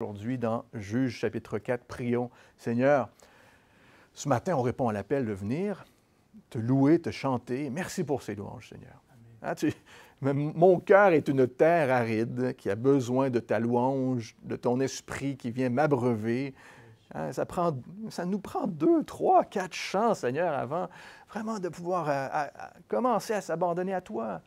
Aujourd'hui, dans Juges chapitre 4, prions. Seigneur, ce matin, on répond à l'appel de venir te louer, te chanter. Merci pour ces louanges, Seigneur. Hein, mon cœur est une terre aride qui a besoin de ta louange, de ton esprit qui vient m'abreuver. Hein, ça nous prend 2, 3, 4 chants, Seigneur, avant vraiment de pouvoir commencer à s'abandonner à toi,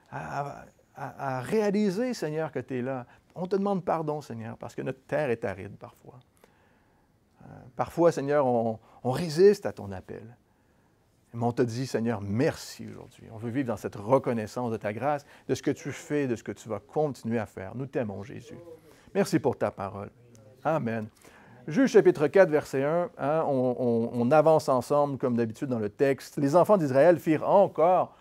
à réaliser, Seigneur, que tu es là. On te demande pardon, Seigneur, parce que notre terre est aride parfois. Parfois, Seigneur, on résiste à ton appel. Mais on te dit, Seigneur, merci aujourd'hui. On veut vivre dans cette reconnaissance de ta grâce, de ce que tu fais, de ce que tu vas continuer à faire. Nous t'aimons, Jésus. Merci pour ta parole. Amen. Juges chapitre 4, verset 1, hein, on avance ensemble, comme d'habitude dans le texte. Les enfants d'Israël firent encore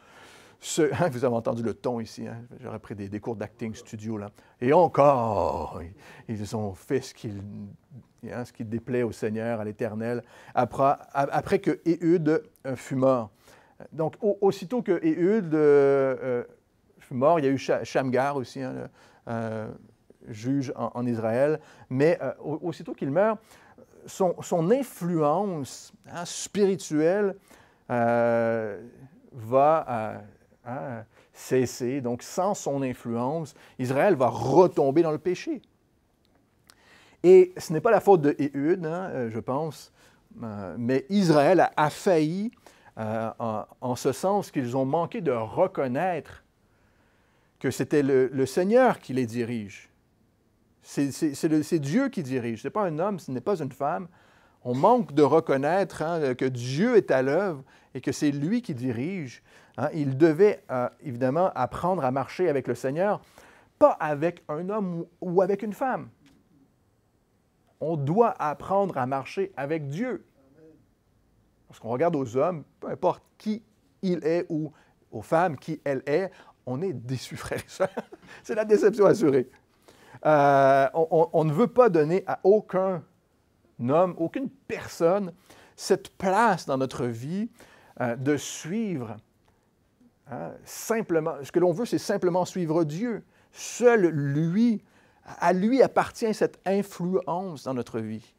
vous avez entendu le ton ici, hein? J'aurais pris des cours d'acting studio, là. Et encore, ils ont fait ce qui déplaît au Seigneur, à l'Éternel, après que Éhud fut mort. Donc, aussitôt que Éhud fut mort, il y a eu Shamgar aussi, hein, juge en Israël, mais aussitôt qu'il meurt, son influence spirituelle va cesser. Donc, sans son influence, Israël va retomber dans le péché. Et ce n'est pas la faute de Éhud, hein, je pense, mais Israël a failli en ce sens qu'ils ont manqué de reconnaître que c'était le Seigneur qui les dirige. C'est Dieu qui dirige. Ce n'est pas un homme, ce n'est pas une femme. On manque de reconnaître que Dieu est à l'œuvre et que c'est lui qui dirige. Hein, il devait évidemment apprendre à marcher avec le Seigneur, pas avec un homme ou avec une femme. On doit apprendre à marcher avec Dieu. Lorsqu'on regarde aux hommes, peu importe qui il est ou aux femmes qui elle est, on est déçus, frères et sœurs. C'est la déception assurée. On ne veut pas donner à aucun homme, aucune personne, cette place dans notre vie de suivre simplement. Ce que l'on veut, c'est simplement suivre Dieu. Seul lui, à lui appartient cette influence dans notre vie.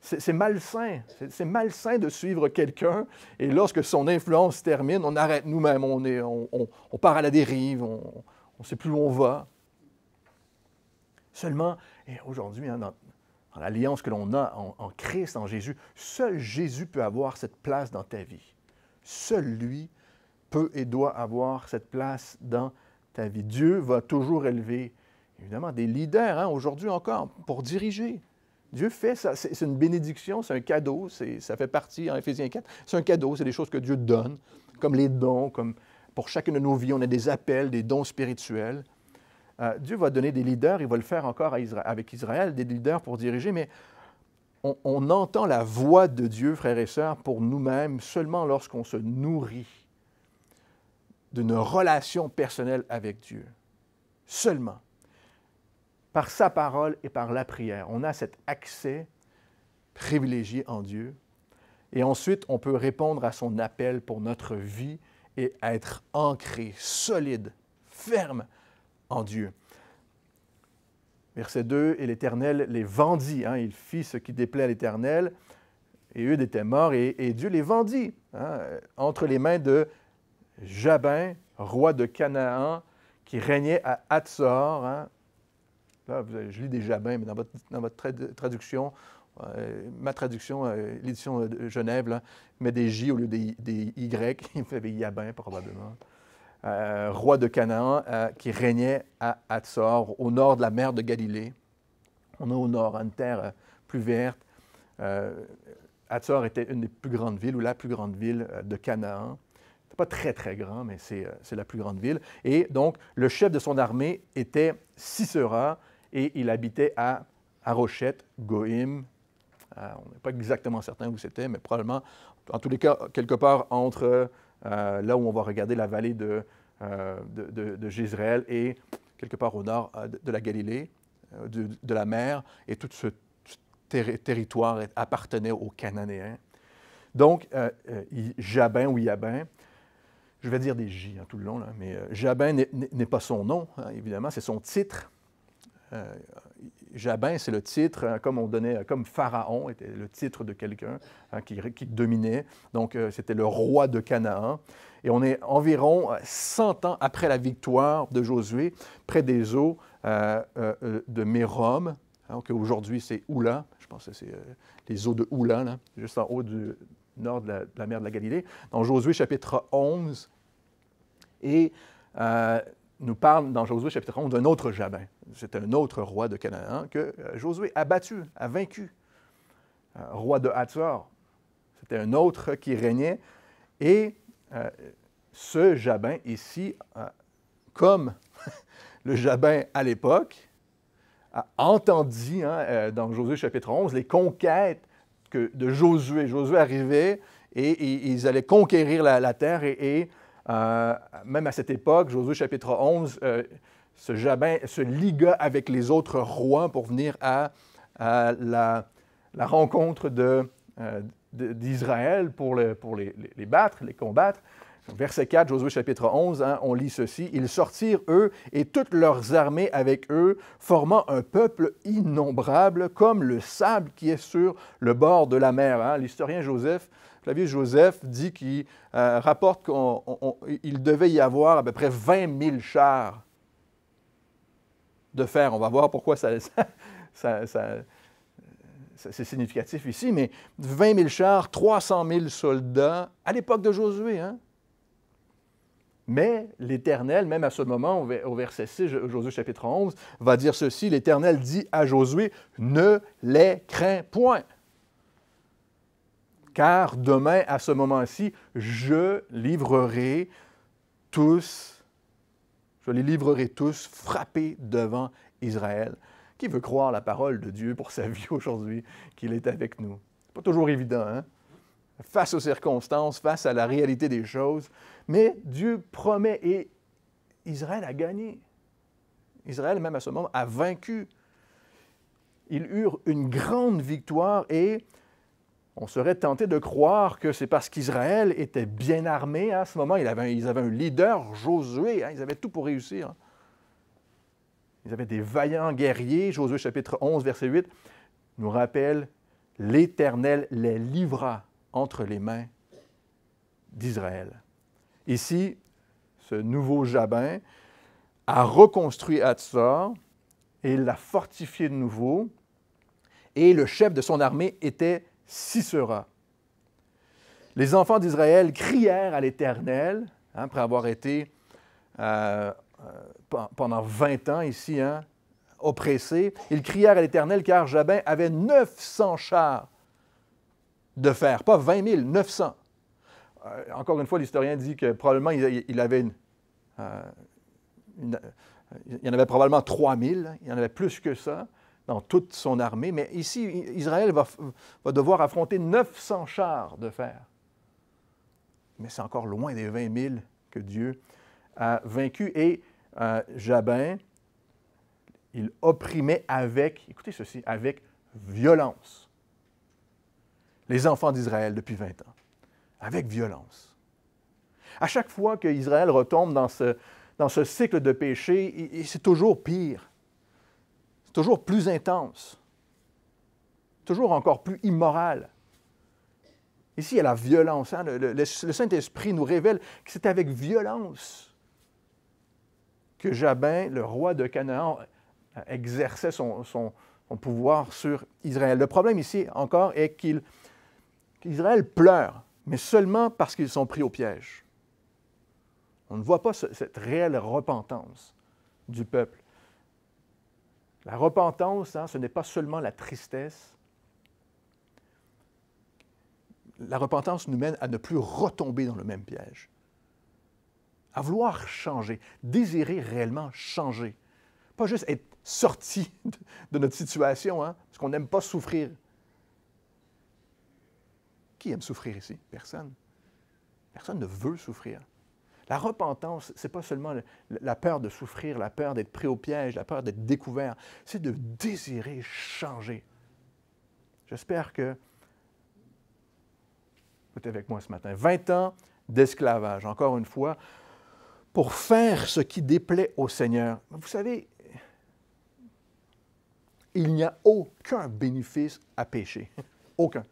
C'est malsain. C'est malsain de suivre quelqu'un et lorsque son influence termine, on arrête nous-mêmes, on part à la dérive, on ne sait plus où on va. Seulement, et aujourd'hui, dans l'alliance que l'on a en Christ, en Jésus, seul Jésus peut avoir cette place dans ta vie. Seul lui peut et doit avoir cette place dans ta vie. Dieu va toujours élever, évidemment, des leaders, aujourd'hui encore, pour diriger. Dieu fait ça. C'est une bénédiction, c'est un cadeau, ça fait partie, en Éphésiens 4, c'est un cadeau, c'est des choses que Dieu donne, comme les dons, comme pour chacune de nos vies, on a des appels, des dons spirituels. Dieu va donner des leaders, il va le faire encore avec Israël, des leaders pour diriger, mais on entend la voix de Dieu, frères et sœurs, pour nous-mêmes seulement lorsqu'on se nourrit d'une relation personnelle avec Dieu. Seulement. Par sa parole et par la prière. On a cet accès privilégié en Dieu. Et ensuite, on peut répondre à son appel pour notre vie et être ancré, solide, ferme en Dieu. Verset 2, « Et l'Éternel les vendit. » Il fit ce qui déplaît à l'Éternel. Éhud était mort et Dieu les vendit entre les mains de Jabin, roi de Canaan, qui régnait à Hatzor. Là, je lis des Jabins, mais dans votre traduction, ma traduction, l'édition de Genève, là, met des J au lieu des Y. Il fait des Jabin, probablement. Roi de Canaan, qui régnait à Hatzor, au nord de la mer de Galilée. On est au nord, une terre plus verte. Hatzor était une des plus grandes villes, ou la plus grande ville de Canaan. Ce n'est pas très, très grand, mais c'est la plus grande ville. Et donc, le chef de son armée était Sisera, et il habitait à Rochette, Goïm. On n'est pas exactement certain où c'était, mais probablement, en tous les cas, quelque part entre là où on va regarder la vallée de Jézréel et quelque part au nord de la Galilée, de la mer, et tout ce territoire appartenait aux Cananéens. Donc, Jabin ou Jabin, je vais dire des J tout le long, là, mais Jabin n'est pas son nom, évidemment, c'est son titre. Jabin, c'est le titre, comme on donnait, comme Pharaon était le titre de quelqu'un qui dominait. Donc, c'était le roi de Canaan. Et on est environ 100 ans après la victoire de Josué, près des eaux de Mérom. Donc, aujourd'hui, c'est Oula. Je pense que c'est les eaux de Oula, là, juste en haut du nord de la mer de la Galilée. Dans Josué, chapitre 11. Et nous parle dans Josué, chapitre 11, d'un autre Jabin. C'était un autre roi de Canaan que Josué a battu, a vaincu. Roi de Hatzor. C'était un autre qui régnait. Et ce Jabin ici, comme le Jabin à l'époque, a entendu dans Josué chapitre 11 les conquêtes de Josué. Josué arrivait et ils allaient conquérir la terre et même à cette époque, Josué chapitre 11, ce Jabin se liga avec les autres rois pour venir à la rencontre d'Israël pour les battre, les combattre. Verset 4, Josué chapitre 11, on lit ceci. « Ils sortirent, eux, et toutes leurs armées avec eux, formant un peuple innombrable, comme le sable qui est sur le bord de la mer. » L'historien Flavius Joseph dit qu'il rapporte qu'il devait y avoir à peu près 20 000 chars de fer. On va voir pourquoi c'est significatif ici, mais 20 000 chars, 300 000 soldats à l'époque de Josué. Mais l'Éternel, même à ce moment, au verset 6, Josué chapitre 11, va dire ceci, l'Éternel dit à Josué, « Ne les crains point, car demain, à ce moment-ci, je les livrerai tous frappés devant Israël. » Qui veut croire la parole de Dieu pour sa vie aujourd'hui, qu'il est avec nous? Ce n'est pas toujours évident, face aux circonstances, face à la réalité des choses. Mais Dieu promet et Israël a gagné. Israël, même à ce moment, a vaincu. Ils eurent une grande victoire et on serait tenté de croire que c'est parce qu'Israël était bien armé à ce moment. Ils avaient un leader, Josué. Ils avaient tout pour réussir. Ils avaient des vaillants guerriers. Josué chapitre 11, verset 8, nous rappelle « L'Éternel les livra entre les mains d'Israël. » Ici, ce nouveau Jabin a reconstruit Hatzor et l'a fortifié de nouveau. Et le chef de son armée était Sisera. Les enfants d'Israël crièrent à l'Éternel, après avoir été pendant 20 ans ici, oppressés. Ils crièrent à l'Éternel car Jabin avait 900 chars de fer, pas 20 000, 900. Encore une fois, l'historien dit que probablement il avait il y en avait probablement 3 000, il y en avait plus que ça dans toute son armée, mais ici, Israël va devoir affronter 900 chars de fer. Mais c'est encore loin des 20 000 que Dieu a vaincus. Et Jabin, il opprimait écoutez ceci, avec violence les enfants d'Israël depuis 20 ans. Avec violence. À chaque fois qu'Israël retombe dans ce cycle de péché, c'est toujours pire. C'est toujours plus intense. Toujours encore plus immoral. Ici, il y a la violence. Le Saint-Esprit nous révèle que c'est avec violence que Jabin, le roi de Canaan, exerçait son pouvoir sur Israël. Le problème ici, encore, est qu'Israël pleure, mais seulement parce qu'ils sont pris au piège. On ne voit pas cette réelle repentance du peuple. La repentance, ce n'est pas seulement la tristesse. La repentance nous mène à ne plus retomber dans le même piège. À vouloir changer, désirer réellement changer. Pas juste être sorti de notre situation, parce qu'on n'aime pas souffrir. Qui aime souffrir ici? Personne. Personne ne veut souffrir. La repentance, ce n'est pas seulement la peur de souffrir, la peur d'être pris au piège, la peur d'être découvert, c'est de désirer changer. J'espère que vous êtes avec moi ce matin. 20 ans d'esclavage, encore une fois, pour faire ce qui déplaît au Seigneur. Vous savez, il n'y a aucun bénéfice à pécher. Aucun.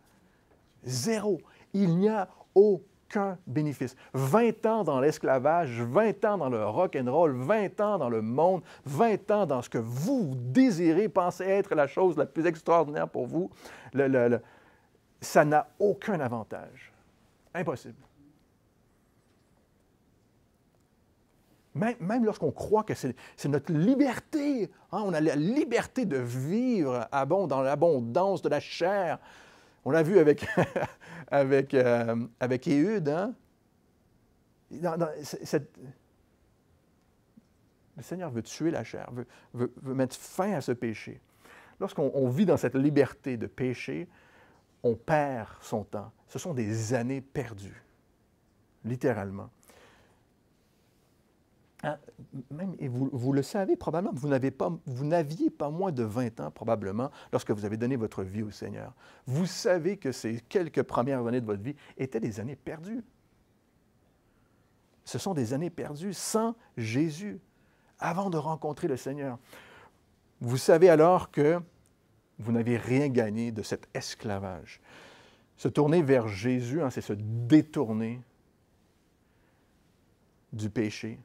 Zéro. Il n'y a aucun bénéfice. 20 ans dans l'esclavage, 20 ans dans le rock'n'roll, 20 ans dans le monde, 20 ans dans ce que vous désirez, pensez être la chose la plus extraordinaire pour vous, ça n'a aucun avantage. Impossible. Même lorsqu'on croit que c'est notre liberté, hein, on a la liberté de vivre dans l'abondance de la chair. On l'a vu avec, avec Éhude. Hein? Le Seigneur veut tuer la chair, veut mettre fin à ce péché. Lorsqu'on vit dans cette liberté de péché, on perd son temps. Ce sont des années perdues, littéralement. Et vous le savez probablement, vous n'aviez pas moins de 20 ans probablement lorsque vous avez donné votre vie au Seigneur. Vous savez que ces quelques premières années de votre vie étaient des années perdues. Ce sont des années perdues sans Jésus, avant de rencontrer le Seigneur. Vous savez alors que vous n'avez rien gagné de cet esclavage. Se tourner vers Jésus, hein, c'est se détourner du péché.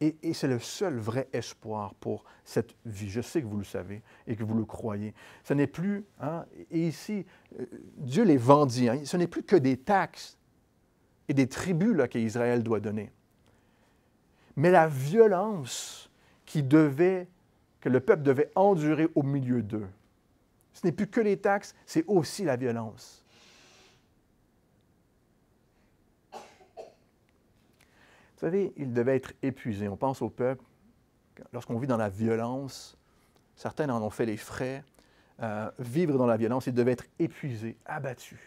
Et c'est le seul vrai espoir pour cette vie. Je sais que vous le savez et que vous le croyez. Ce n'est plus, hein, et ici, Dieu les vendit. Hein, ce n'est plus que des taxes et des tribus là, qu'Israël doit donner. Mais la violence que le peuple devait endurer au milieu d'eux, ce n'est plus que les taxes, c'est aussi la violence. Vous savez, il devait être épuisé. On pense au peuple. Lorsqu'on vit dans la violence, certains en ont fait les frais. Vivre dans la violence, il devait être épuisé, abattu,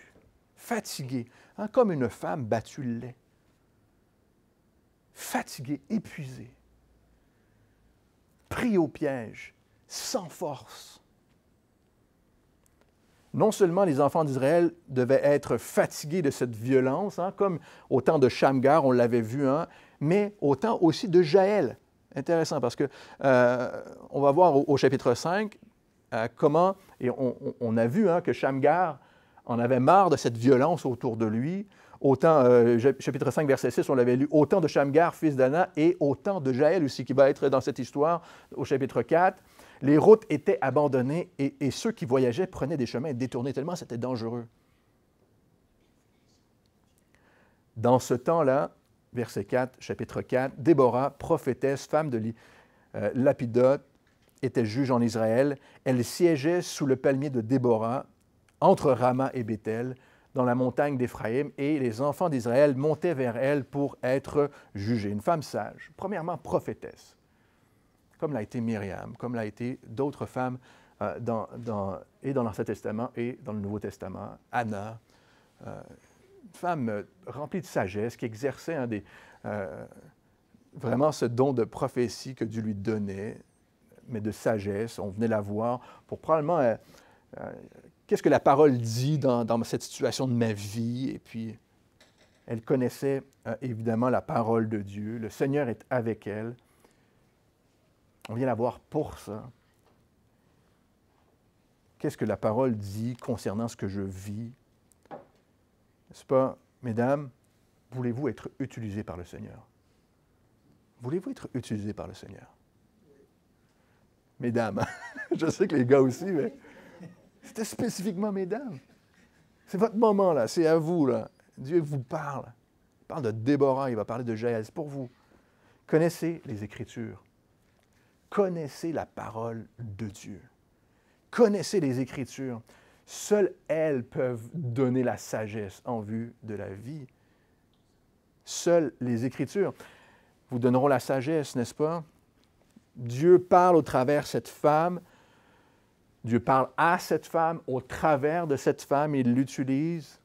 fatigué, hein, comme une femme battue l'est. Fatigué, épuisé, pris au piège, sans force. Non seulement les enfants d'Israël devaient être fatigués de cette violence, hein, comme au temps de Shamgar, on l'avait vu, hein, mais au temps aussi de Jaël. Intéressant, parce que on va voir au chapitre 5 comment, et on a vu hein, que Shamgar en avait marre de cette violence autour de lui. Autant, chapitre 5, verset 6, on l'avait lu, autant de Shamgar, fils d'Ana, et autant de Jaël aussi, qui va être dans cette histoire au chapitre 4. Les routes étaient abandonnées et ceux qui voyageaient prenaient des chemins détournés tellement c'était dangereux. Dans ce temps-là, verset 4, chapitre 4, Déborah, prophétesse, femme de Lapidoth, était juge en Israël. Elle siégeait sous le palmier de Déborah, entre Rama et Béthel, dans la montagne d'Éphraïm, et les enfants d'Israël montaient vers elle pour être jugés. Une femme sage, premièrement prophétesse, comme l'a été Myriam, comme l'a été d'autres femmes dans l'Ancien Testament et dans le Nouveau Testament. Anna, une femme remplie de sagesse, qui exerçait vraiment ce don de prophétie que Dieu lui donnait, mais de sagesse. On venait la voir pour probablement... qu'est-ce que la parole dit dans cette situation de ma vie? Et puis, elle connaissait évidemment la parole de Dieu. Le Seigneur est avec elle. On vient la voir pour ça. Qu'est-ce que la parole dit concernant ce que je vis? N'est-ce pas, mesdames, voulez-vous être utilisées par le Seigneur? Voulez-vous être utilisées par le Seigneur? Mesdames, je sais que les gars aussi, mais c'était spécifiquement mesdames. C'est votre moment, là, c'est à vous, là. Dieu vous parle. Il parle de Déborah, il va parler de Jaël, c'est pour vous. Connaissez les Écritures. Connaissez la parole de Dieu. Connaissez les Écritures. Seules elles peuvent donner la sagesse en vue de la vie. Seules les Écritures vous donneront la sagesse, n'est-ce pas? Dieu parle au travers de cette femme. Dieu parle à cette femme, au travers de cette femme, il l'utilise.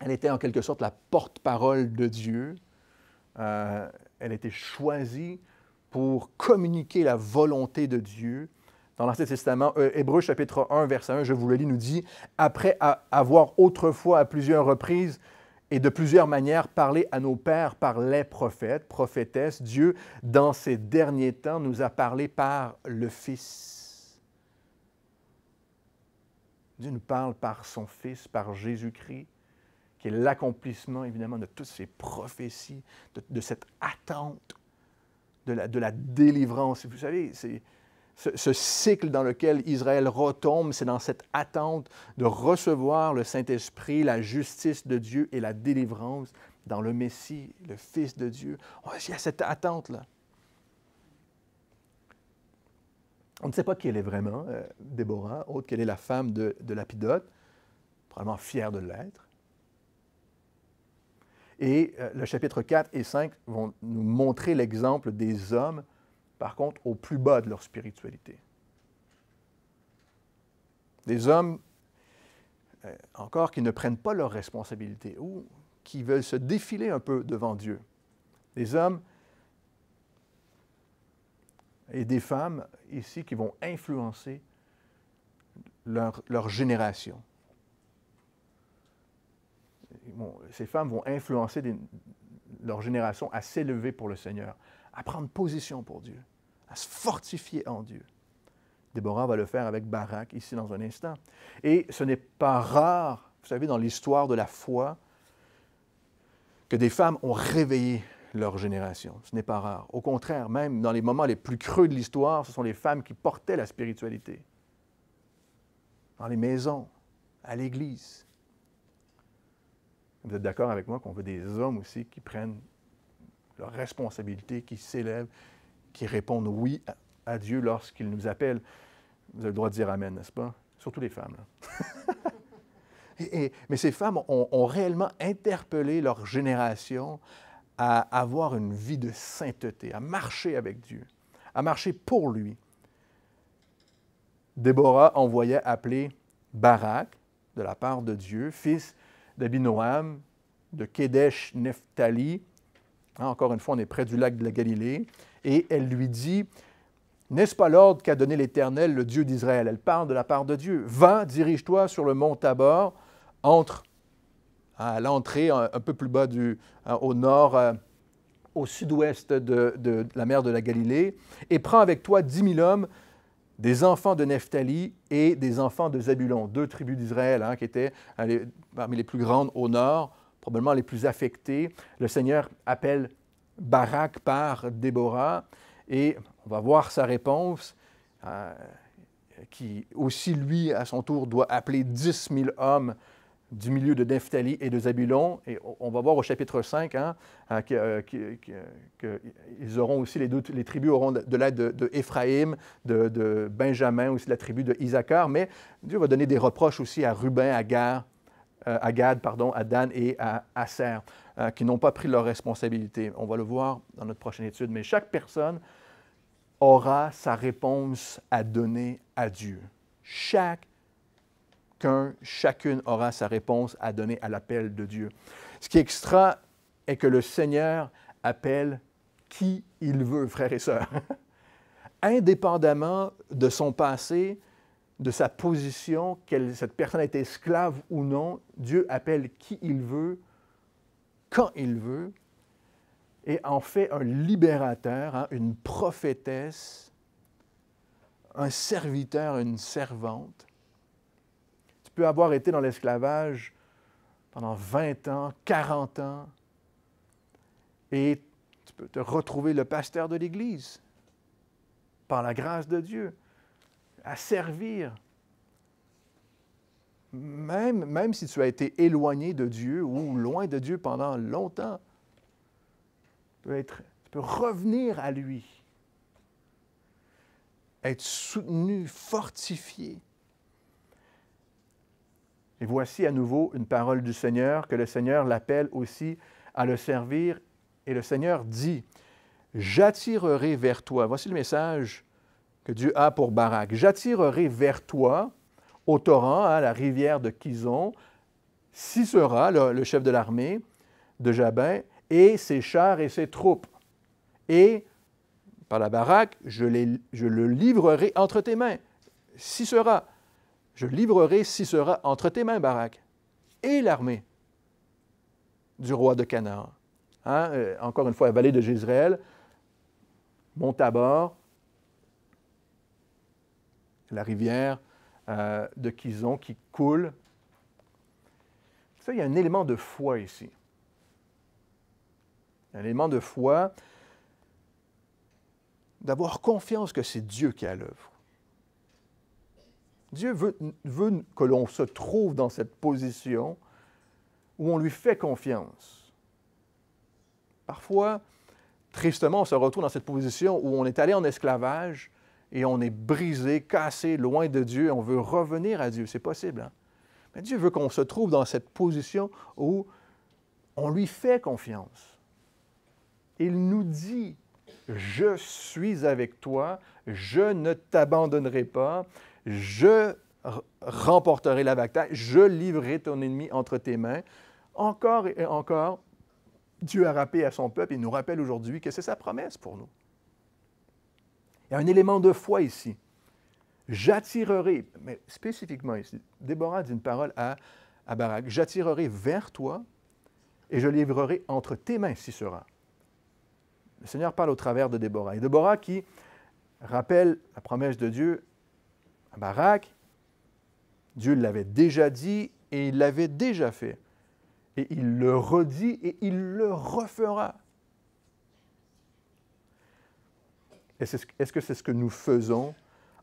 Elle était en quelque sorte la porte-parole de Dieu. Elle était choisie pour communiquer la volonté de Dieu. Dans l'Ancien Testament, Hébreux chapitre 1, verset 1, je vous le lis, nous dit « Après avoir autrefois à plusieurs reprises et de plusieurs manières parlé à nos pères par les prophètes, prophétesses, Dieu, dans ces derniers temps, nous a parlé par le Fils. » Dieu nous parle par son Fils, par Jésus-Christ, qui est l'accomplissement, évidemment, de toutes ces prophéties, de cette attente de la délivrance. Vous savez, c'est ce cycle dans lequel Israël retombe, c'est dans cette attente de recevoir le Saint-Esprit, la justice de Dieu et la délivrance dans le Messie, le Fils de Dieu. Il y a cette attente-là. On ne sait pas qui elle est vraiment, Déborah, autre qu'elle est la femme de Lapidote, probablement fière de l'être. Et le chapitre 4 et 5 vont nous montrer l'exemple des hommes, par contre, au plus bas de leur spiritualité. Des hommes, encore, qui ne prennent pas leurs responsabilités ou qui veulent se défiler un peu devant Dieu. Des hommes et des femmes ici qui vont influencer leur génération. Ces femmes vont influencer leur génération à s'élever pour le Seigneur, à prendre position pour Dieu, à se fortifier en Dieu. Déborah va le faire avec Barak ici dans un instant. Et ce n'est pas rare, vous savez, dans l'histoire de la foi, que des femmes ont réveillé leur génération. Ce n'est pas rare. Au contraire, même dans les moments les plus creux de l'histoire, ce sont les femmes qui portaient la spiritualité. Dans les maisons, à l'Église. Vous êtes d'accord avec moi qu'on veut des hommes aussi qui prennent leurs responsabilités, qui s'élèvent, qui répondent oui à Dieu lorsqu'il nous appelle. Vous avez le droit de dire Amen, n'est-ce pas? Surtout les femmes. Mais ces femmes ont réellement interpellé leur génération à avoir une vie de sainteté, à marcher avec Dieu, à marcher pour lui. Déborah envoyait appeler Barak, de la part de Dieu, fils d'Abinoam, de Kédesh-Nephtali. Encore une fois, on est près du lac de la Galilée. Et elle lui dit, « N'est-ce pas l'ordre qu'a donné l'Éternel, le Dieu d'Israël? » Elle parle de la part de Dieu. « Va, dirige-toi sur le mont Tabor, entre à l'entrée un peu plus bas au nord, au sud-ouest de la mer de la Galilée, et prends avec toi 10 000 hommes, des enfants de Nephtali et des enfants de Zabulon, 2 tribus d'Israël qui étaient parmi les plus grandes au nord, probablement les plus affectées. Le Seigneur appelle Barak par Déborah et on va voir sa réponse, qui aussi, lui, à son tour, doit appeler 10 000 hommes du milieu de Nephtali et de Zabulon. Et on va voir au chapitre 5 qu'ils auront aussi, les tribus auront de l'aide de Éphraïm, de Benjamin, aussi la tribu de Isaacar. Mais Dieu va donner des reproches aussi à Ruben, à Gad, à Dan et à Aser, qui n'ont pas pris leurs responsabilités. On va le voir dans notre prochaine étude. Mais chaque personne aura sa réponse à donner à Dieu. Chacune aura sa réponse à donner à l'appel de Dieu. Ce qui est extra est que le Seigneur appelle qui il veut, frères et sœurs. Indépendamment de son passé, de sa position, cette personne a été esclave ou non, Dieu appelle qui il veut, quand il veut, et en fait un libérateur, une prophétesse, un serviteur, une servante. Tu peux avoir été dans l'esclavage pendant 20 ans, 40 ans, et tu peux te retrouver le pasteur de l'Église, par la grâce de Dieu, à servir. Même si tu as été éloigné de Dieu ou loin de Dieu pendant longtemps, tu peux revenir à lui, être soutenu, fortifié. Et voici à nouveau une parole du Seigneur, que le Seigneur l'appelle aussi à le servir. Et le Seigneur dit, « J'attirerai vers toi. » Voici le message que Dieu a pour Barak. « J'attirerai vers toi, au torrent, la rivière de Kison, Sisera, le chef de l'armée de Jabin, et ses chars et ses troupes. Et par la Barak, je le livrerai entre tes mains. Sisera. Je livrerai Sisera entre tes mains, Barak, et l'armée du roi de Canaan. » Encore une fois, la vallée de Jézréel, Mont Tabor, la rivière Kison qui coule. Ça, il y a un élément de foi ici. Un élément de foi d'avoir confiance que c'est Dieu qui est à l'œuvre. Dieu veut que l'on se trouve dans cette position où on lui fait confiance. Parfois, tristement, on se retrouve dans cette position où on est allé en esclavage et on est brisé, cassé, loin de Dieu, et on veut revenir à Dieu. C'est possible, hein? Mais Dieu veut qu'on se trouve dans cette position où on lui fait confiance. Il nous dit, « Je suis avec toi, je ne t'abandonnerai pas, je remporterai la bataille, je livrerai ton ennemi entre tes mains. » Encore et encore, Dieu a rappelé à son peuple et nous rappelle aujourd'hui que c'est sa promesse pour nous. Il y a un élément de foi ici. J'attirerai, mais spécifiquement ici, Déborah dit une parole à Barak, « J'attirerai vers toi et je livrerai entre tes mains Sisera. » Le Seigneur parle au travers de Déborah. Et Déborah qui rappelle la promesse de Dieu à Barak, Dieu l'avait déjà dit et il l'avait déjà fait. Et il le redit et il le refera. Est-ce que c'est ce que nous faisons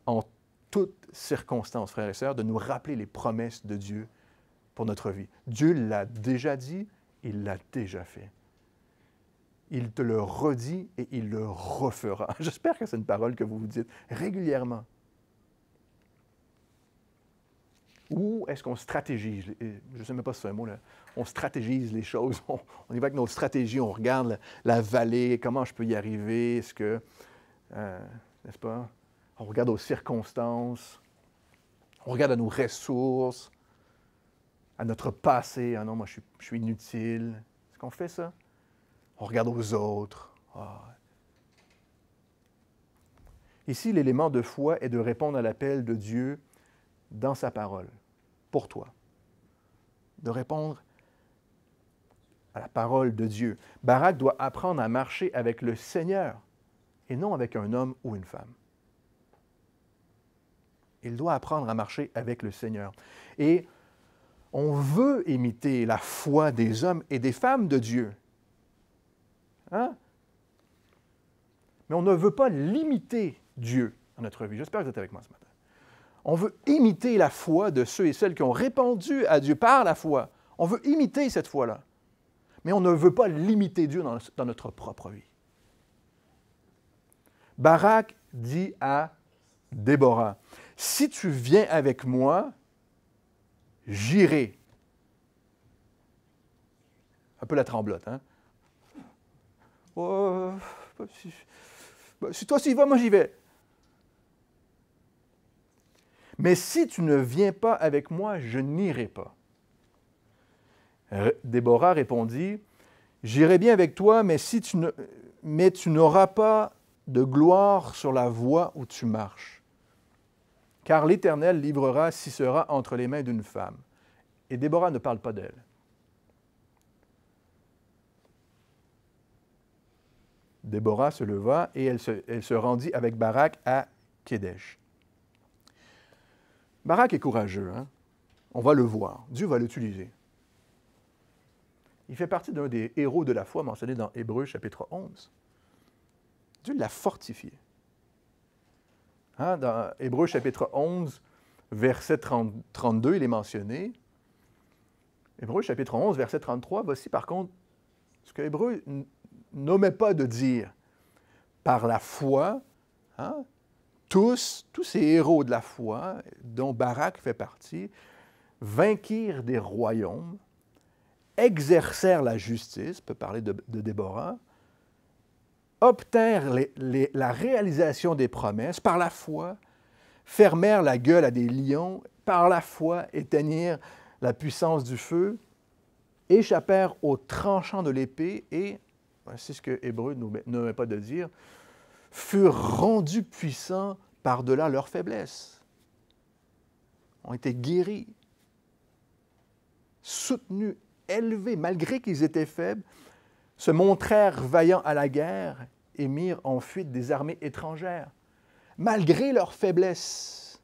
en toutes circonstances, frères et sœurs, de nous rappeler les promesses de Dieu pour notre vie? Dieu l'a déjà dit, il l'a déjà fait. Il te le redit et il le refera. J'espère que c'est une parole que vous vous dites régulièrement. Ou est-ce qu'on stratégise? Je ne sais même pas si c'est un mot, là. On stratégise les choses. On y va avec notre stratégie, on regarde la vallée, comment je peux y arriver, est-ce que, n'est-ce pas? On regarde aux circonstances, on regarde à nos ressources, à notre passé. Ah non, moi je suis inutile. Est-ce qu'on fait ça? On regarde aux autres. Ah. Ici, l'élément de foi est de répondre à l'appel de Dieu dans sa parole, pour toi. De répondre à la parole de Dieu. Barak doit apprendre à marcher avec le Seigneur et non avec un homme ou une femme. Il doit apprendre à marcher avec le Seigneur. Et on veut imiter la foi des hommes et des femmes de Dieu. Hein? Mais on ne veut pas limiter Dieu dans notre vie. J'espère que vous êtes avec moi ce matin. On veut imiter la foi de ceux et celles qui ont répondu à Dieu par la foi. On veut imiter cette foi-là. Mais on ne veut pas limiter Dieu dans notre propre vie. Barak dit à Déborah, « Si tu viens avec moi, j'irai. » Un peu la tremblote, hein? Oh, si toi, tu y vas, moi, j'y vais. Mais si tu ne viens pas avec moi, je n'irai pas. Déborah répondit, « J'irai bien avec toi, mais tu n'auras pas de gloire sur la voie où tu marches. Car l'Éternel livrera Sisera entre les mains d'une femme. » Et Déborah ne parle pas d'elle. Déborah se leva et elle se rendit avec Barak à Kédesh. Barak est courageux, hein? On va le voir. Dieu va l'utiliser. Il fait partie d'un des héros de la foi mentionné dans Hébreux chapitre 11. Dieu l'a fortifié. Hein? Dans Hébreux chapitre 11, verset 32, il est mentionné. Hébreux chapitre 11, verset 33, voici par contre ce que Hébreux n'omet pas de dire. Par la foi, hein, tous ces héros de la foi, dont Barak fait partie, vainquirent des royaumes, exercèrent la justice, on peut parler de Déborah, obtinrent la réalisation des promesses par la foi, fermèrent la gueule à des lions, par la foi éteignirent la puissance du feu, échappèrent aux tranchants de l'épée et, c'est ce que Hébreux ne met pas de dire, furent rendus puissants par-delà leur faiblesse, ont été guéris, soutenus, élevés, malgré qu'ils étaient faibles, se montrèrent vaillants à la guerre et mirent en fuite des armées étrangères. Malgré leur faiblesse,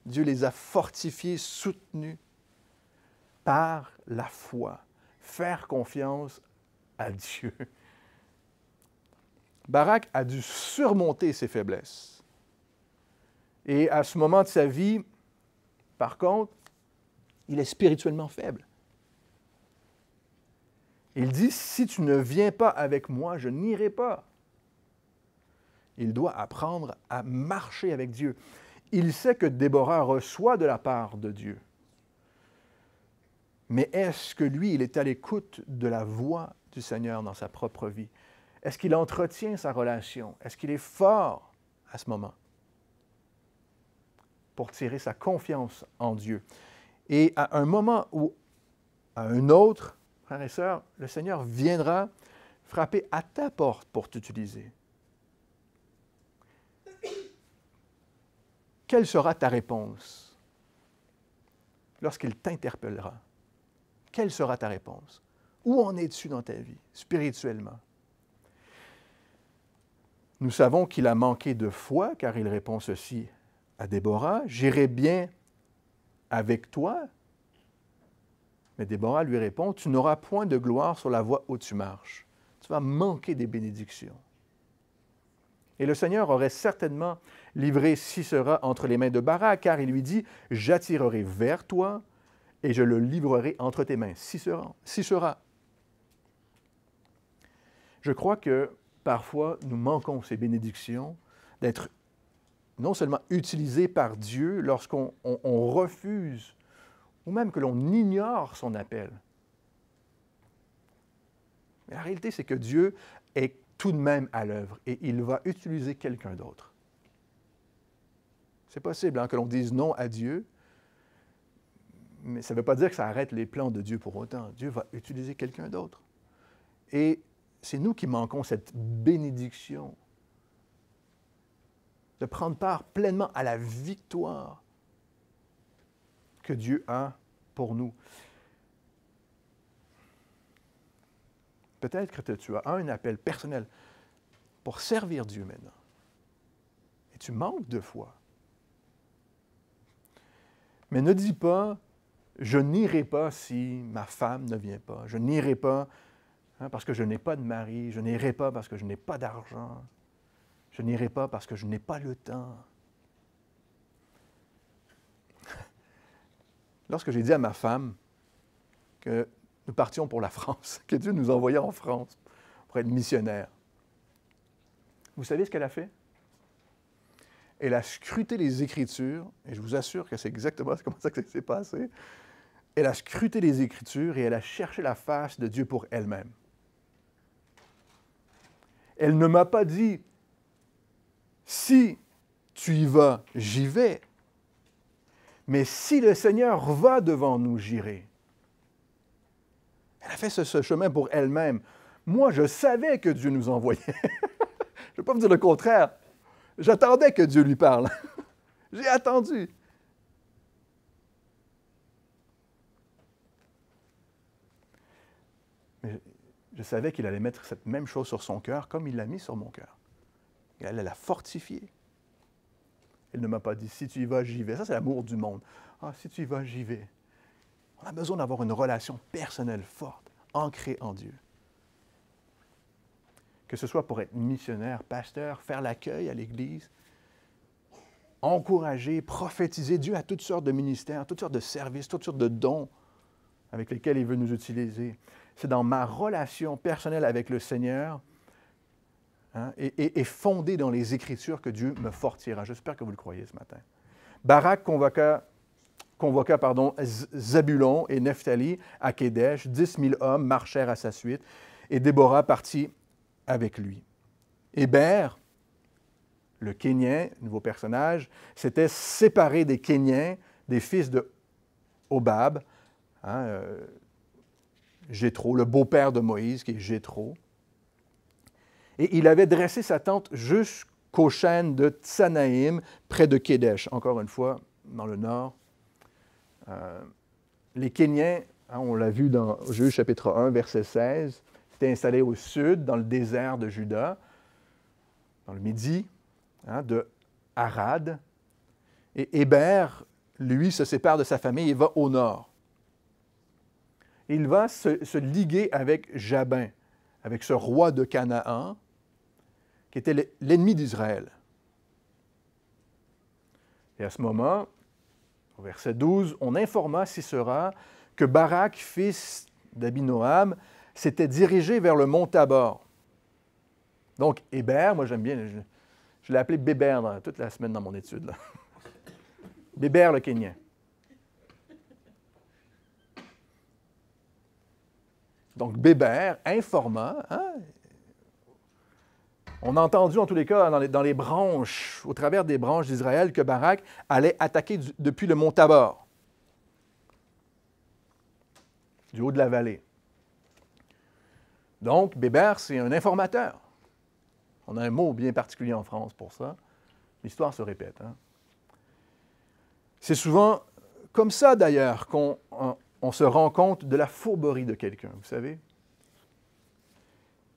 Dieu les a fortifiés, soutenus par la foi. Faire confiance à Dieu. Barak a dû surmonter ses faiblesses. Et à ce moment de sa vie, par contre, il est spirituellement faible. Il dit, si tu ne viens pas avec moi, je n'irai pas. Il doit apprendre à marcher avec Dieu. Il sait que Déborah reçoit de la part de Dieu. Mais est-ce que lui, il est à l'écoute de la voix du Seigneur dans sa propre vie? Est-ce qu'il entretient sa relation? Est-ce qu'il est fort à ce moment pour tirer sa confiance en Dieu? Et à un moment ou à un autre, frères et sœurs, le Seigneur viendra frapper à ta porte pour t'utiliser. Quelle sera ta réponse lorsqu'il t'interpellera? Quelle sera ta réponse? Où en es-tu dans ta vie, spirituellement? Nous savons qu'il a manqué de foi, car il répond ceci à Déborah, « J'irai bien avec toi. » Mais Déborah lui répond, « Tu n'auras point de gloire sur la voie où tu marches. Tu vas manquer des bénédictions. » Et le Seigneur aurait certainement livré Sisera entre les mains de Barak, car il lui dit, « J'attirerai vers toi et je le livrerai entre tes mains. » Sisera. Je crois que parfois, nous manquons ces bénédictions d'être non seulement utilisés par Dieu lorsqu'on refuse ou même que l'on ignore son appel. Mais la réalité, c'est que Dieu est tout de même à l'œuvre et il va utiliser quelqu'un d'autre. C'est possible que l'on dise non à Dieu, mais ça ne veut pas dire que ça arrête les plans de Dieu pour autant. Dieu va utiliser quelqu'un d'autre. Et c'est nous qui manquons cette bénédiction de prendre part pleinement à la victoire que Dieu a pour nous. Peut-être que tu as un appel personnel pour servir Dieu maintenant. Et tu manques de foi. Mais ne dis pas, je n'irai pas si ma femme ne vient pas. Je n'irai pas parce que je n'ai pas de mari. Je n'irai pas parce que je n'ai pas d'argent. Je n'irai pas parce que je n'ai pas le temps. Lorsque j'ai dit à ma femme que nous partions pour la France, que Dieu nous envoyait en France pour être missionnaire, vous savez ce qu'elle a fait? Elle a scruté les Écritures, et je vous assure que c'est exactement comme ça que ça s'est passé. Elle a scruté les Écritures et elle a cherché la face de Dieu pour elle-même. Elle ne m'a pas dit, si tu y vas, j'y vais. Mais si le Seigneur va devant nous, j'irai. Elle a fait ce chemin pour elle-même. Moi, je savais que Dieu nous envoyait. Je ne vais pas vous dire le contraire. J'attendais que Dieu lui parle. J'ai attendu. Mais je savais qu'il allait mettre cette même chose sur son cœur comme il l'a mis sur mon cœur. Et elle l'a fortifié. Elle ne m'a pas dit, si tu y vas, j'y vais. Ça, c'est l'amour du monde. Ah, si tu y vas, j'y vais. On a besoin d'avoir une relation personnelle forte, ancrée en Dieu. Que ce soit pour être missionnaire, pasteur, faire l'accueil à l'Église, encourager, prophétiser. Dieu a toutes sortes de ministères, toutes sortes de services, toutes sortes de dons avec lesquels il veut nous utiliser. C'est dans ma relation personnelle avec le Seigneur et fondée dans les Écritures que Dieu me fortifiera. J'espère que vous le croyez ce matin. Barak convoqua Zabulon et Nephtali à Kédesh. 10 000 hommes marchèrent à sa suite et Déborah partit avec lui. Héber, le Kénien, nouveau personnage, s'était séparé des Kéniens, des fils de Hobab, Jéthro, le beau-père de Moïse, qui est Jéthro. Et il avait dressé sa tente jusqu'aux chênes de Tsanaïm, près de Kédesh, encore une fois, dans le nord. Les Kéniens, on l'a vu dans Juge chapitre 1, verset 16, étaient installés au sud, dans le désert de Juda, dans le Midi, de Arad. Et Héber lui, se sépare de sa famille et va au nord. Il va se liguer avec Jabin, avec ce roi de Canaan, qui était l'ennemi d'Israël. Et à ce moment, au verset 12, on informa Sisera que Barak, fils d'Abinoam, s'était dirigé vers le mont Tabor. Donc, Héber, moi j'aime bien, je l'ai appelé Béber toute la semaine dans mon étude. Là. Béber le Kénien. Donc, Béber informa, hein, on a entendu en tous les cas dans les branches, au travers des branches d'Israël, que Barak allait attaquer depuis le mont Tabor, du haut de la vallée. Donc, Béber, c'est un informateur. On a un mot bien particulier en France pour ça. L'histoire se répète. Hein? C'est souvent comme ça, d'ailleurs, qu'on se rend compte de la fourberie de quelqu'un, vous savez.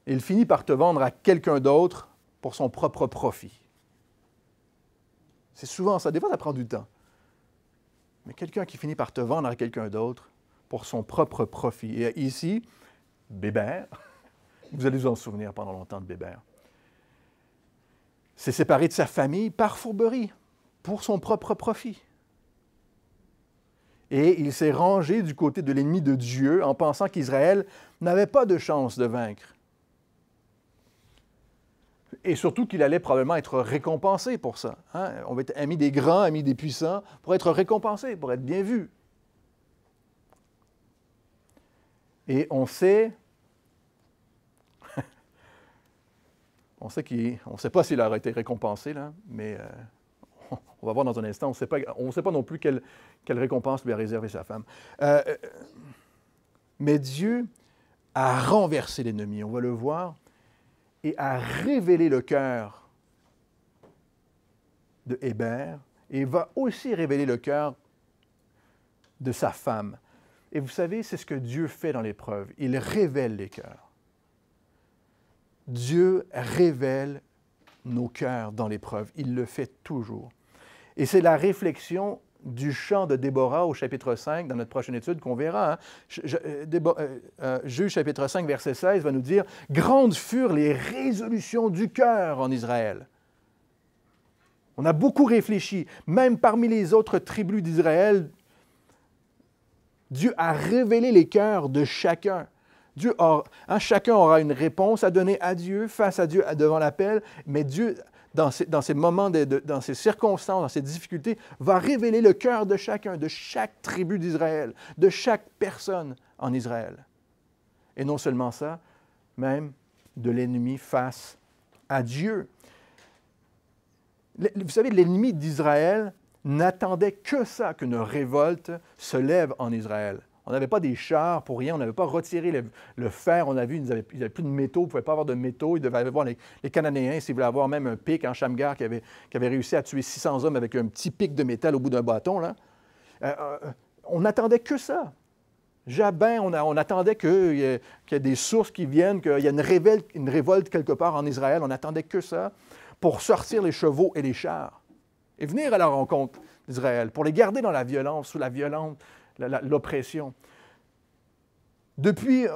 Il finit par te vendre à quelqu'un d'autre pour son propre profit. C'est souvent ça. Des fois, ça prend du temps. Mais quelqu'un qui finit par te vendre à quelqu'un d'autre pour son propre profit. Et ici, Béber, vous allez vous en souvenir pendant longtemps de Béber, s'est séparé de sa famille par fourberie, pour son propre profit. Et il s'est rangé du côté de l'ennemi de Dieu en pensant qu'Israël n'avait pas de chance de vaincre. Et surtout qu'il allait probablement être récompensé pour ça. Hein? On va être ami des grands, ami des puissants, pour être récompensé, pour être bien vu. Et on sait qu'on ne sait pas s'il aurait été récompensé, là, mais on va voir dans un instant, on ne sait pas non plus quelle récompense lui a réservé sa femme. Mais Dieu a renversé l'ennemi, on va le voir, et a révélé le cœur de Héber, et va aussi révéler le cœur de sa femme. Et vous savez, c'est ce que Dieu fait dans l'épreuve. Il révèle les cœurs. Dieu révèle nos cœurs dans l'épreuve. Il le fait toujours. Et c'est la réflexion du chant de Déborah au chapitre 5, dans notre prochaine étude, qu'on verra. Hein? Juge chapitre 5, verset 16, va nous dire « Grandes furent les résolutions du cœur en Israël. » On a beaucoup réfléchi. Même parmi les autres tribus d'Israël, Dieu a révélé les cœurs de chacun. Chacun aura une réponse à donner à Dieu, face à Dieu devant l'appel, mais Dieu, dans ces moments, dans ces circonstances, dans ces difficultés, va révéler le cœur de chacun, de chaque tribu d'Israël, de chaque personne en Israël. Et non seulement ça, même de l'ennemi face à Dieu. Vous savez, l'ennemi d'Israël n'attendait que ça, qu'une révolte se lève en Israël. On n'avait pas des chars pour rien, on n'avait pas retiré le fer, on a vu, ils n'avaient plus de métaux, ils ne pouvaient pas avoir de métaux, ils devaient avoir les Cananéens, s'ils voulaient avoir même un pic en Shamgar qui avait réussi à tuer 600 hommes avec un petit pic de métal au bout d'un bâton. Là. On n'attendait que ça. Jabin, on attendait qu'il y ait des sources qui viennent, qu'il y ait une révolte quelque part en Israël, on n'attendait que ça pour sortir les chevaux et les chars et venir à la rencontre d'Israël, pour les garder dans la violence, sous la violence, l'oppression. Depuis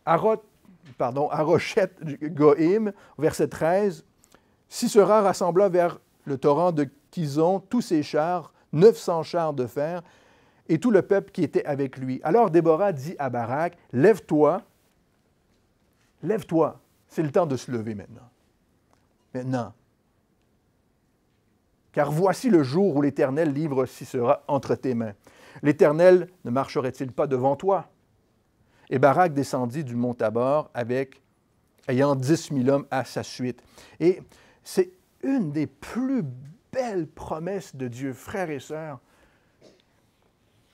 Arochet-Goïm, verset 13, Sisera rassembla vers le torrent de Kison tous ses chars, 900 chars de fer, et tout le peuple qui était avec lui. Alors Déborah dit à Barak, « Lève-toi, lève-toi. » C'est le temps de se lever maintenant. Maintenant. Car voici le jour où l'Éternel livre Sisera entre tes mains. L'Éternel ne marcherait-il pas devant toi? Et Barak descendit du mont Tabor ayant 10 000 hommes à sa suite. Et c'est une des plus belles promesses de Dieu, frères et sœurs,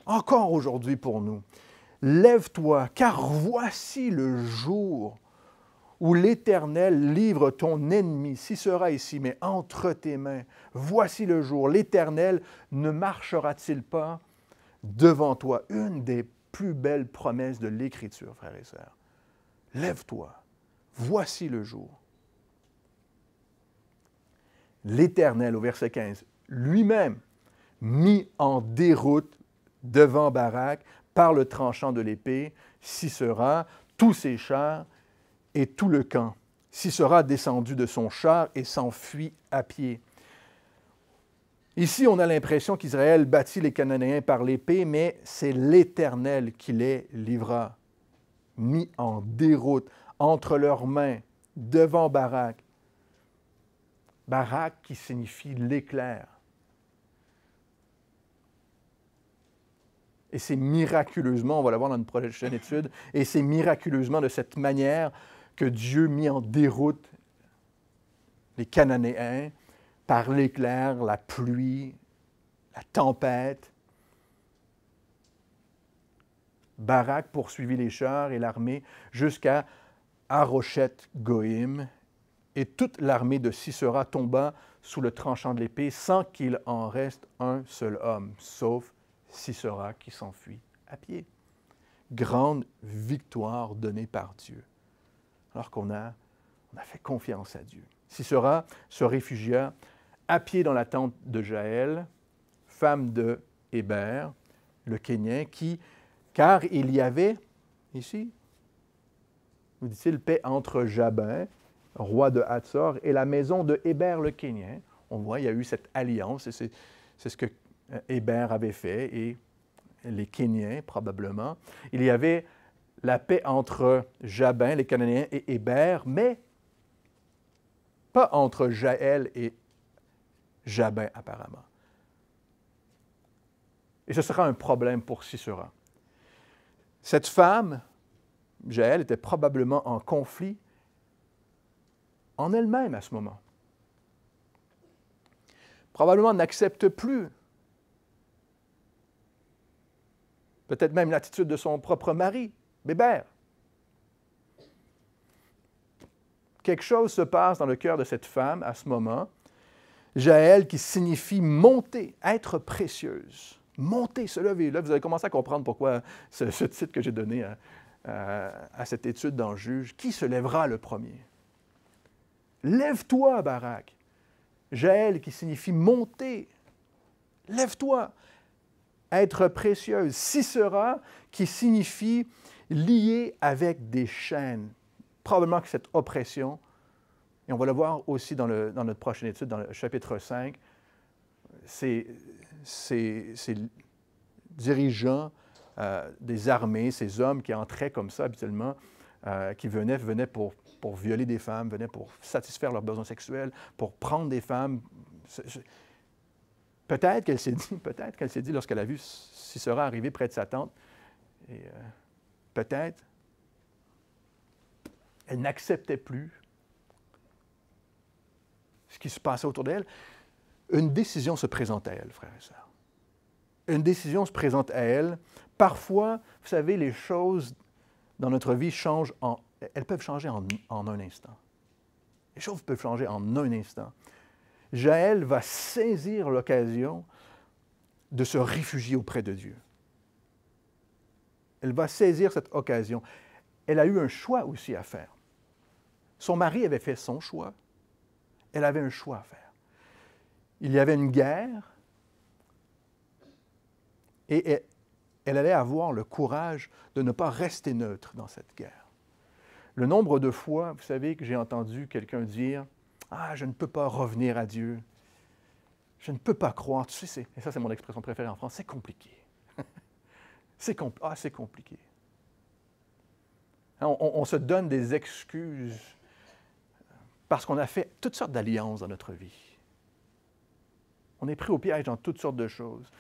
encore aujourd'hui pour nous. Lève-toi, car voici le jour où l'Éternel livre ton ennemi, Sisera ici, mais entre tes mains. Voici le jour. L'Éternel ne marchera-t-il pas devant toi? Une des plus belles promesses de l'Écriture, frères et sœurs. Lève-toi. Voici le jour. L'Éternel, au verset 15, lui-même mis en déroute devant Barak par le tranchant de l'épée, Sisera, tous ses chars et tout le camp. Sisera descendu de son char et s'enfuit à pied. Ici, on a l'impression qu'Israël battit les Cananéens par l'épée, mais c'est l'Éternel qui les livra, mis en déroute entre leurs mains, devant Barak. Barak qui signifie l'éclair. Et c'est miraculeusement, on va le voir dans une prochaine étude, et c'est miraculeusement de cette manière que Dieu mit en déroute les Cananéens par l'éclair, la pluie, la tempête. Barak poursuivit les chars et l'armée jusqu'à Arochet-Goïm, et toute l'armée de Sisera tomba sous le tranchant de l'épée sans qu'il en reste un seul homme, sauf Sisera qui s'enfuit à pied. Grande victoire donnée par Dieu, alors qu'on a fait confiance à Dieu. Sisera se réfugia à pied dans la tente de Jaël, femme de Héber, le Kénien, car il y avait, ici, nous dit-il, paix entre Jabin, roi de Hatzor, et la maison de Héber le Kénien. On voit, il y a eu cette alliance, et c'est ce que Héber avait fait, et les Kéniens, probablement. Il y avait la paix entre Jabin, les Cananéens, et Héber, mais pas entre Jaël et Jabin, apparemment. Et ce sera un problème pour Sisera. Cette femme, Jaël, était probablement en conflit en elle-même à ce moment. Probablement n'accepte plus peut-être même l'attitude de son propre mari, Héber. Quelque chose se passe dans le cœur de cette femme à ce moment. Jaël qui signifie monter, être précieuse. Monter, se lever. Là, vous allez commencer à comprendre pourquoi ce titre que j'ai donné à cette étude dans le Juge. Qui se lèvera le premier? Lève-toi, Barak. Jaël qui signifie monter. Lève-toi. Être précieuse. Sisera qui signifie lié avec des chaînes. Probablement que cette oppression, et on va le voir aussi dans notre prochaine étude, dans le chapitre 5, ces dirigeants des armées, ces hommes qui entraient comme ça habituellement, qui venaient pour violer des femmes, venaient pour satisfaire leurs besoins sexuels, pour prendre des femmes. Peut-être qu'elle s'est dit lorsqu'elle a vu Sisera arriver près de sa tente, et peut-être elle n'acceptait plus ce qui se passait autour d'elle. Une décision se présente à elle, frères et sœurs. Une décision se présente à elle. Parfois, vous savez, les choses dans notre vie elles peuvent changer en un instant. Les choses peuvent changer en un instant. Jaël va saisir l'occasion de se réfugier auprès de Dieu. Elle va saisir cette occasion. Elle a eu un choix aussi à faire. Son mari avait fait son choix. Elle avait un choix à faire. Il y avait une guerre et elle allait avoir le courage de ne pas rester neutre dans cette guerre. Le nombre de fois, vous savez, que j'ai entendu quelqu'un dire « Ah, je ne peux pas revenir à Dieu. Je ne peux pas croire. » Tu sais, et ça, c'est mon expression préférée en France, c'est compliqué. C'est compliqué. On se donne des excuses parce qu'on a fait toutes sortes d'alliances dans notre vie. On est pris au piège dans toutes sortes de choses.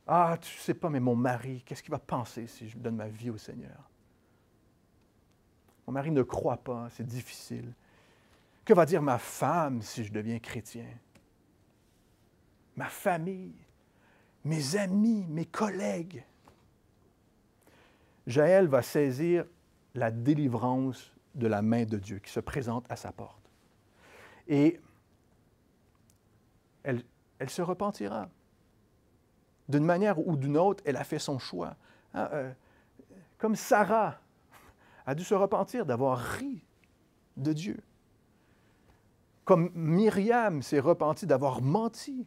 Ah, tu ne sais pas, mais mon mari, qu'est-ce qu'il va penser si je donne ma vie au Seigneur? Mon mari ne croit pas, c'est difficile. Que va dire ma femme si je deviens chrétien? Ma famille, mes amis, mes collègues. Jaël va saisir la délivrance de la main de Dieu qui se présente à sa porte. Et elle se repentira. D'une manière ou d'une autre, elle a fait son choix. Comme Sarah a dû se repentir d'avoir ri de Dieu. Comme Myriam s'est repentie d'avoir menti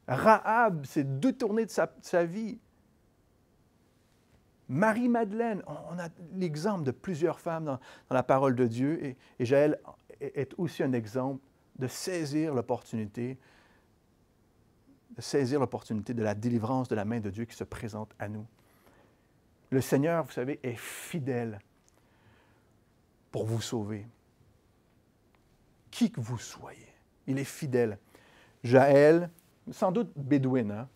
Rahab s'est détournée de sa vie. Marie-Madeleine, on a l'exemple de plusieurs femmes dans la parole de Dieu, et Jaël est aussi un exemple de saisir l'opportunité de la délivrance de la main de Dieu qui se présente à nous. Le Seigneur, vous savez, est fidèle pour vous sauver. Qui que vous soyez, il est fidèle. Jaël, sans doute bédouine, hein?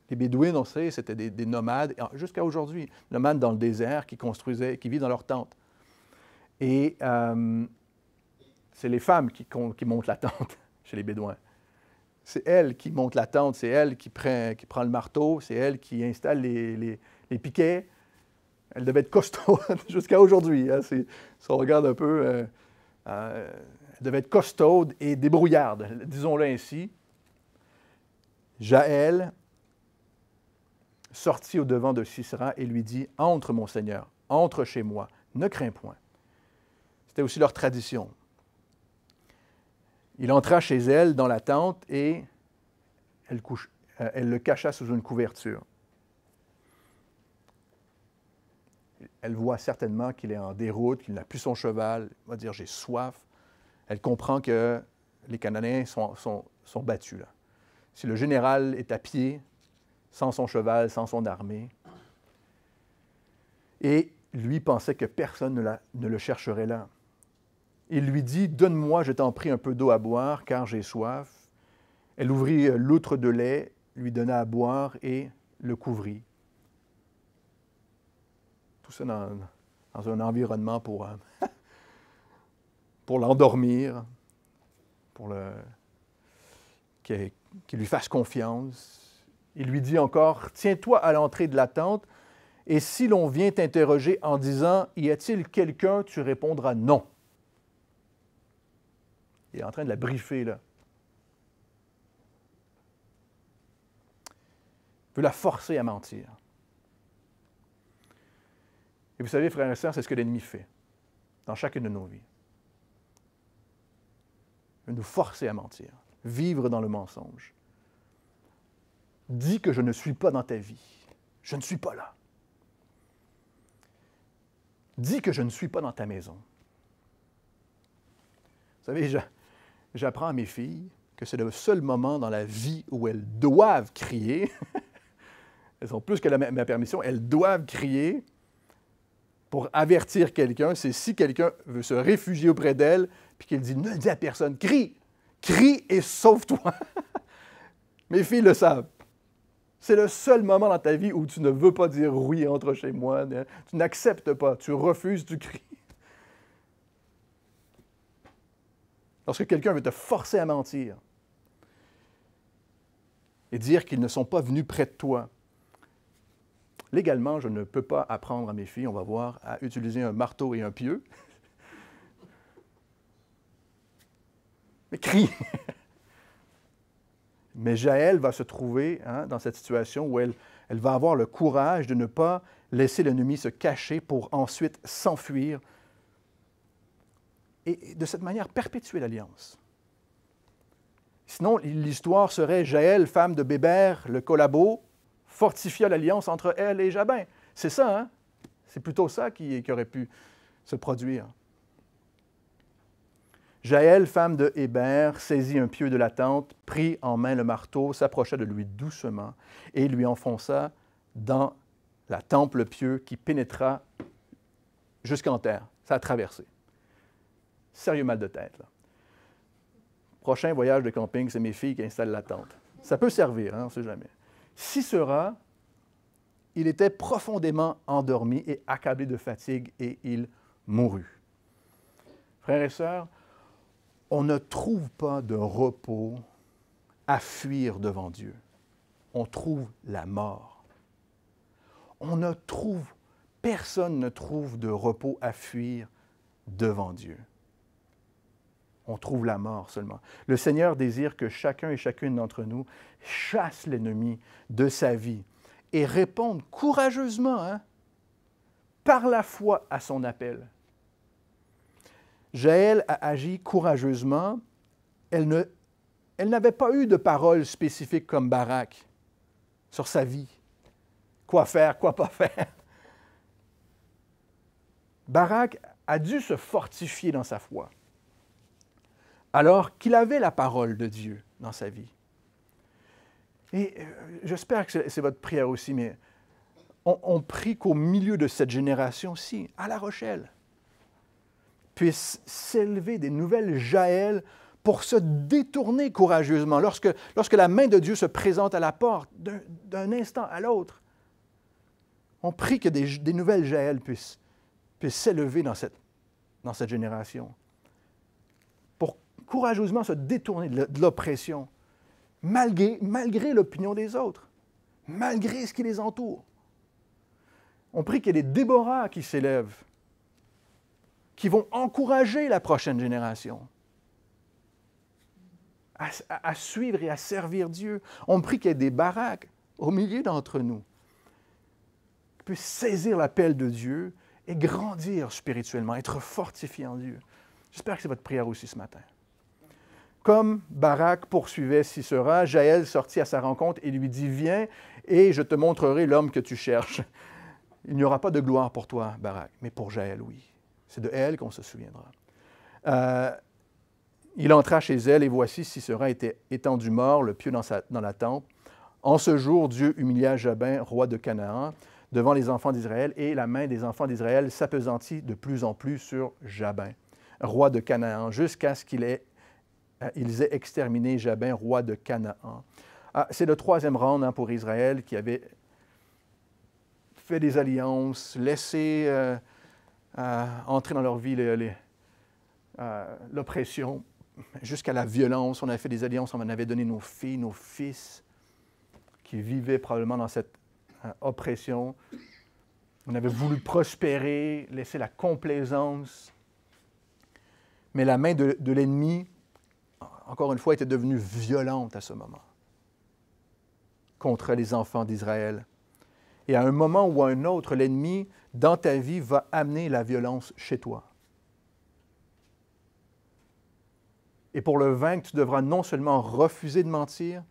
Les Bédouines, on sait, c'était des nomades, jusqu'à aujourd'hui, nomades dans le désert qui vivent dans leur tente. Et c'est les femmes qui montent la tente chez les Bédouins. C'est elle qui monte la tente, c'est elle qui prend le marteau, c'est elle qui installe les piquets. Elle devait être costaud jusqu'à aujourd'hui. Hein, si on regarde un peu, elle devait être costaude et débrouillarde, disons-le ainsi. Jaël sortit au-devant de Sisera et lui dit « Entre, mon Seigneur, entre chez moi, ne crains point. » C'était aussi leur tradition. Il entra chez elle dans la tente et elle le cacha sous une couverture. Elle voit certainement qu'il est en déroute, qu'il n'a plus son cheval. Il va dire « J'ai soif. » Elle comprend que les Cananéens sont battus là. Si le général est à pied, sans son cheval, sans son armée, et lui pensait que personne ne le chercherait là. Il lui dit « Donne-moi, je t'en prie, un peu d'eau à boire, car j'ai soif. » Elle ouvrit l'outre de lait, lui donna à boire et le couvrit. Tout ça dans un environnement pour l'endormir, qu'il lui fasse confiance. Il lui dit encore, « Tiens-toi à l'entrée de la tente, et si l'on vient t'interroger en disant, « Y a-t-il quelqu'un? » tu répondras « Non. » Il est en train de la briefer, là. Il veut la forcer à mentir. Et vous savez, frères et sœurs, c'est ce que l'ennemi fait dans chacune de nos vies. Il veut nous forcer à mentir, vivre dans le mensonge. Dis que je ne suis pas dans ta vie. Je ne suis pas là. Dis que je ne suis pas dans ta maison. Vous savez, j'apprends à mes filles que c'est le seul moment dans la vie où elles doivent crier. Elles ont plus que ma permission, elles doivent crier pour avertir quelqu'un. C'est si quelqu'un veut se réfugier auprès d'elles, puis qu'il dit « Ne le dis à personne, crie! Crie et sauve-toi! » Mes filles le savent. C'est le seul moment dans ta vie où tu ne veux pas dire « oui, entre chez moi ». Tu n'acceptes pas, tu refuses, tu cries. Lorsque quelqu'un veut te forcer à mentir et dire qu'ils ne sont pas venus près de toi, légalement, je ne peux pas apprendre à mes filles, on va voir, à utiliser un marteau et un pieu. Mais crie! Mais Jaël va se trouver dans cette situation où elle va avoir le courage de ne pas laisser l'ennemi se cacher pour ensuite s'enfuir et de cette manière perpétuer l'alliance. Sinon, l'histoire serait Jaël, femme de Bébert, le collabo, fortifia l'alliance entre elle et Jabin. C'est ça, hein? C'est plutôt ça qui aurait pu se produire. Jaël, femme de Hébert, saisit un pieu de la tente, prit en main le marteau, s'approcha de lui doucement et lui enfonça dans la tempe le pieu qui pénétra jusqu'en terre. Ça a traversé. Sérieux mal de tête, là. Prochain voyage de camping, c'est mes filles qui installent la tente. Ça peut servir, hein, on ne sait jamais. Sisera, il était profondément endormi et accablé de fatigue et il mourut. Frères et sœurs, on ne trouve pas de repos à fuir devant Dieu. On trouve la mort. Personne ne trouve de repos à fuir devant Dieu. On trouve la mort seulement. Le Seigneur désire que chacun et chacune d'entre nous chasse l'ennemi de sa vie et réponde courageusement, par la foi à son appel. Jaël a agi courageusement. Elle elle n'avait pas eu de parole spécifique comme Barak sur sa vie. Quoi faire, quoi pas faire. Barak a dû se fortifier dans sa foi, alors qu'il avait la parole de Dieu dans sa vie. Et j'espère que c'est votre prière aussi, mais on prie qu'au milieu de cette génération-ci, à La Rochelle, puissent s'élever des nouvelles Jaël pour se détourner courageusement. Lorsque la main de Dieu se présente à la porte, d'un instant à l'autre, on prie que des nouvelles Jaël puissent s'élever dans cette génération pour courageusement se détourner de l'oppression, malgré l'opinion des autres, malgré ce qui les entoure. On prie qu'il y ait des Déborah qui s'élèvent, qui vont encourager la prochaine génération à suivre et à servir Dieu. On prie qu'il y ait des Barak au milieu d'entre nous, qui puissent saisir l'appel de Dieu et grandir spirituellement, être fortifiés en Dieu. J'espère que c'est votre prière aussi ce matin. Comme Barak poursuivait Sisera, Jaël sortit à sa rencontre et lui dit « Viens et je te montrerai l'homme que tu cherches. Il n'y aura pas de gloire pour toi, Barak, mais pour Jaël, oui. C'est de elle qu'on se souviendra. » Il entra chez elle et voici Sisera était étendu mort, le pieu dans la tente. En ce jour, Dieu humilia Jabin, roi de Canaan, devant les enfants d'Israël, et la main des enfants d'Israël s'appesantit de plus en plus sur Jabin, roi de Canaan, jusqu'à ce qu'ils aient exterminé Jabin, roi de Canaan. C'est le troisième round pour Israël qui avait fait des alliances, laissé entrer dans leur vie l'oppression, jusqu'à la violence. On avait fait des alliances, on en avait donné nos filles, nos fils, qui vivaient probablement dans cette oppression. On avait voulu prospérer, laisser la complaisance. Mais la main de l'ennemi, encore une fois, était devenue violente à ce moment contre les enfants d'Israël. Et à un moment ou à un autre, l'ennemi, dans ta vie, va amener la violence chez toi. Et pour le vaincre, tu devras non seulement refuser de mentir,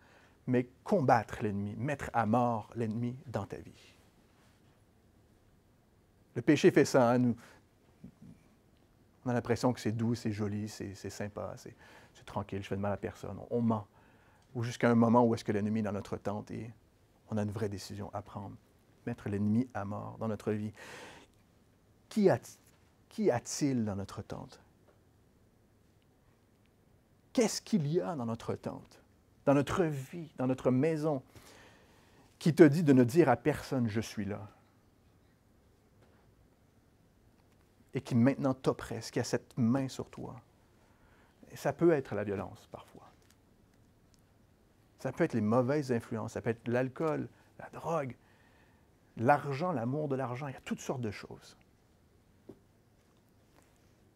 mais combattre l'ennemi, mettre à mort l'ennemi dans ta vie. Le péché fait ça, hein? On a l'impression que c'est doux, c'est joli, c'est sympa, c'est tranquille, je fais de mal à personne. On ment. Ou jusqu'à un moment où est-ce que l'ennemi est dans notre tente et on a une vraie décision à prendre. Mettre l'ennemi à mort dans notre vie. Qu'y a-t-il dans notre tente? Qu'est-ce qu'il y a dans notre tente, dans notre vie, dans notre maison, qui te dit de ne dire à personne « je suis là » et qui maintenant t'oppresse, qui a cette main sur toi? Et ça peut être la violence parfois. Ça peut être les mauvaises influences, ça peut être l'alcool, la drogue, l'argent, l'amour de l'argent, il y a toutes sortes de choses.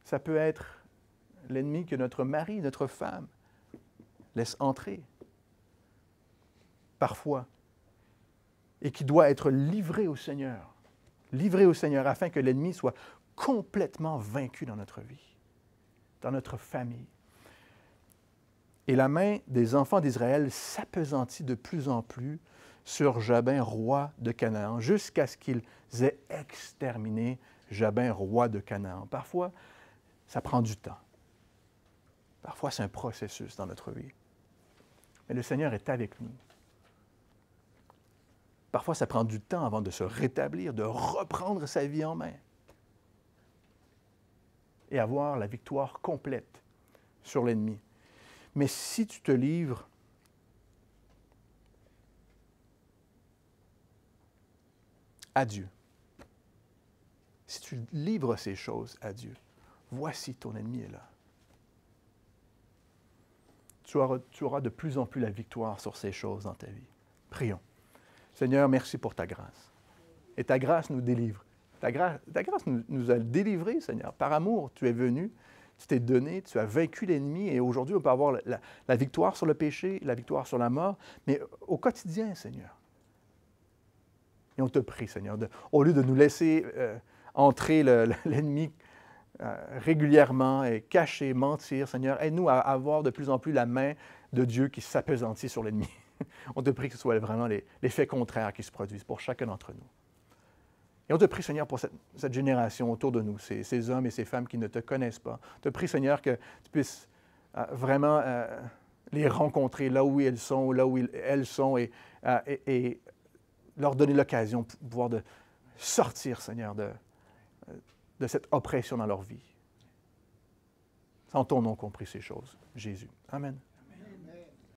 Ça peut être l'ennemi que notre mari, notre femme laisse entrer, parfois, et qui doit être livré au Seigneur, afin que l'ennemi soit complètement vaincu dans notre vie, dans notre famille. Et la main des enfants d'Israël s'appesantit de plus en plus sur Jabin, roi de Canaan, jusqu'à ce qu'ils aient exterminé Jabin, roi de Canaan. Parfois, ça prend du temps. Parfois, c'est un processus dans notre vie. Mais le Seigneur est avec nous. Parfois, ça prend du temps avant de se rétablir, de reprendre sa vie en main et avoir la victoire complète sur l'ennemi. Mais si tu te livres à Dieu, si tu livres ces choses à Dieu, voici ton ennemi est là. Tu auras de plus en plus la victoire sur ces choses dans ta vie. Prions. Seigneur, merci pour ta grâce. Et ta grâce nous délivre. Ta grâce nous a délivrés, Seigneur. Par amour, tu es venu, tu t'es donné, tu as vaincu l'ennemi et aujourd'hui, on peut avoir la victoire sur le péché, la victoire sur la mort, mais au quotidien, Seigneur. Et on te prie, Seigneur, au lieu de nous laisser entrer l'ennemi régulièrement et cacher, mentir, Seigneur, aide-nous à avoir de plus en plus la main de Dieu qui s'appesantit sur l'ennemi. On te prie que ce soit vraiment l'effet contraire qui se produise pour chacun d'entre nous. Et on te prie, Seigneur, pour cette génération autour de nous, ces hommes et ces femmes qui ne te connaissent pas. On te prie, Seigneur, que tu puisses vraiment les rencontrer là où elles sont, et leur donner l'occasion de pouvoir de sortir, Seigneur, de cette oppression dans leur vie. C'est en ton nom qu'on prie ces choses, Jésus. Amen.